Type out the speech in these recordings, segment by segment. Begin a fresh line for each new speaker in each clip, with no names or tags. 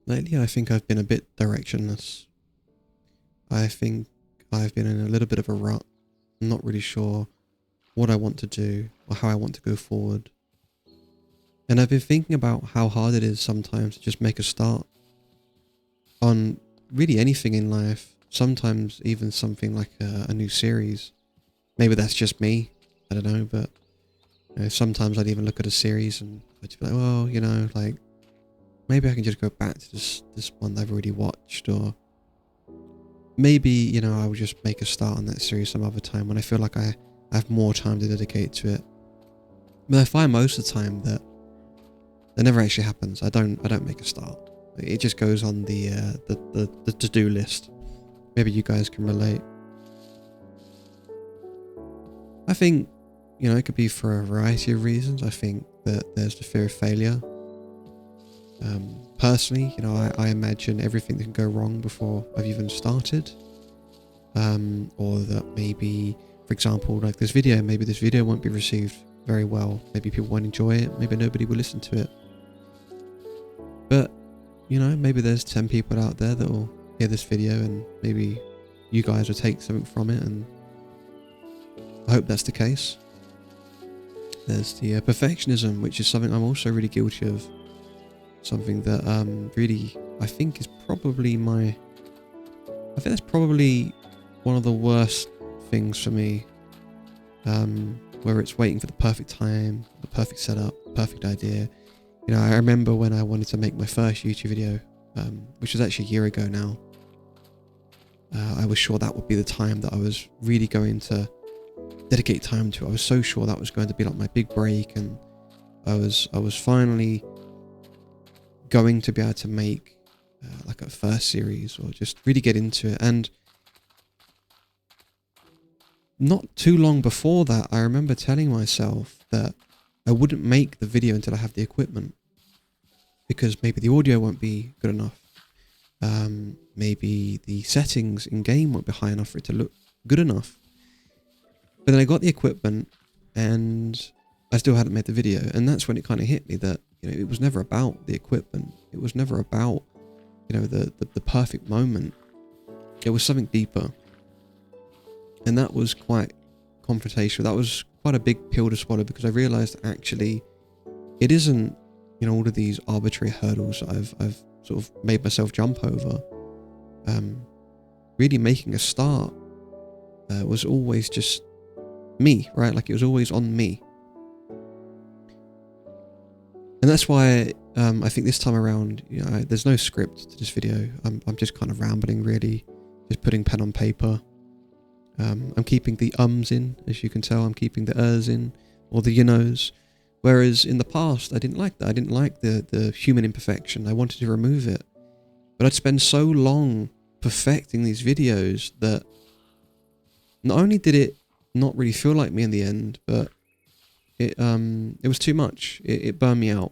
Lately, I think I've been a bit directionless. I think I've been in a little bit of a rut. I'm not really sure what I want to do or how I want to go forward. And I've been thinking about how hard it is sometimes to just make a start on really anything in life. Sometimes even something like a new series. Maybe that's just me. I don't know, but sometimes I'd even look at a series and I'd just be like, well, like maybe I can just go back to this one that I've already watched, or maybe, I will just make a start on that series some other time when I feel like I have more time to dedicate to it. But I find most of the time that never actually happens. I don't make a start. It just goes on the to-do list. Maybe you guys can relate. I think, it could be for a variety of reasons. I think that there's the fear of failure. Personally, I imagine everything that can go wrong before I've even started. Or that maybe, for example, like maybe this video won't be received very well. Maybe people won't enjoy it. Maybe nobody will listen to it. But, maybe there's 10 people out there that will hear this video and maybe you guys will take something from it, and I hope that's the case. There's the perfectionism, which is something I'm also really guilty of. Something that really, I think is probably that's probably one of the worst things for me. Where it's waiting for the perfect time, the perfect setup, perfect idea. I remember when I wanted to make my first YouTube video, which was actually a year ago now. I was sure that would be the time that I was really going to dedicate time to. I was so sure that was going to be like my big break, and I was finally going to be able to make like a first series or just really get into it. And not too long before that, I remember telling myself that I wouldn't make the video until I have the equipment, because maybe the audio won't be good enough. Maybe the settings in game won't be high enough for it to look good enough. But then I got the equipment and I still hadn't made the video. And that's when it kind of hit me that, it was never about the equipment. It was never about, the perfect moment. It was something deeper. And that was quite confrontational. That was quite a big pill to swallow, because I realized actually it isn't, all of these arbitrary hurdles that I've sort of made myself jump over. Really making a start was always just me, right? Like it was always on me. And that's why I think this time around, there's no script to this video. I'm just kind of rambling, really, just putting pen on paper. I'm keeping the ums in, as you can tell. I'm keeping the ers in, or the knows. Whereas in the past, I didn't like that. I didn't like the human imperfection. I wanted to remove it. But I'd spend so long perfecting these videos that not only did it not really feel like me in the end, but it was too much. It burned me out.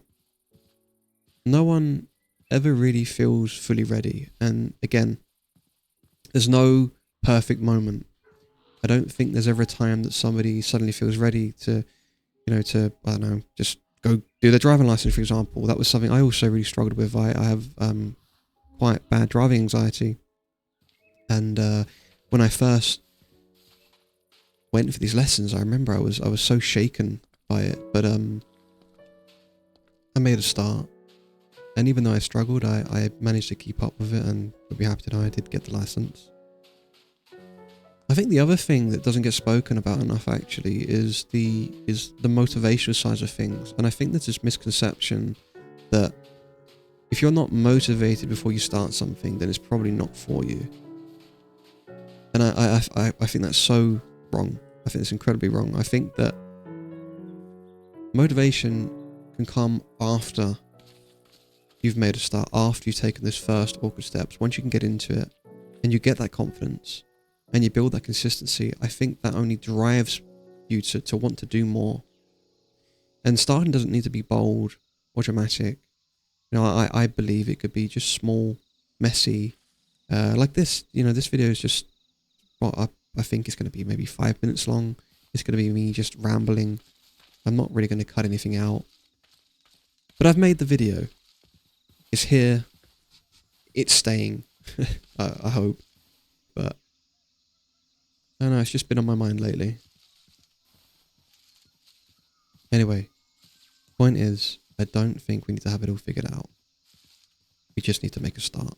No one ever really feels fully ready. And again, there's no perfect moment. I don't think there's ever a time that somebody suddenly feels ready to, I don't know, just go do their driving license, for example. That was something I also really struggled with. I have quite bad driving anxiety. And when I first went for these lessons, I remember I was so shaken by it. But I made a start. And even though I struggled, I managed to keep up with it, and I'd be happy to know I did get the license. I think the other thing that doesn't get spoken about enough actually is the motivational side of things. And I think there's this misconception that if you're not motivated before you start something, then it's probably not for you. And I think that's so wrong. I think it's incredibly wrong. I think that motivation can come after you've made a start, after you've taken those first awkward steps. Once you can get into it and you get that confidence and you build that consistency, I think that only drives you to want to do more. And starting doesn't need to be bold or dramatic. I believe it could be just small, messy, like this. This video is just, I think it's going to be maybe 5 minutes long. It's going to be me just rambling. I'm not really going to cut anything out. But I've made the video. It's here. it's staying. I hope. But I don't know, it's just been on my mind lately. Anyway, point is, I don't think we need to have it all figured out. We just need to make a start.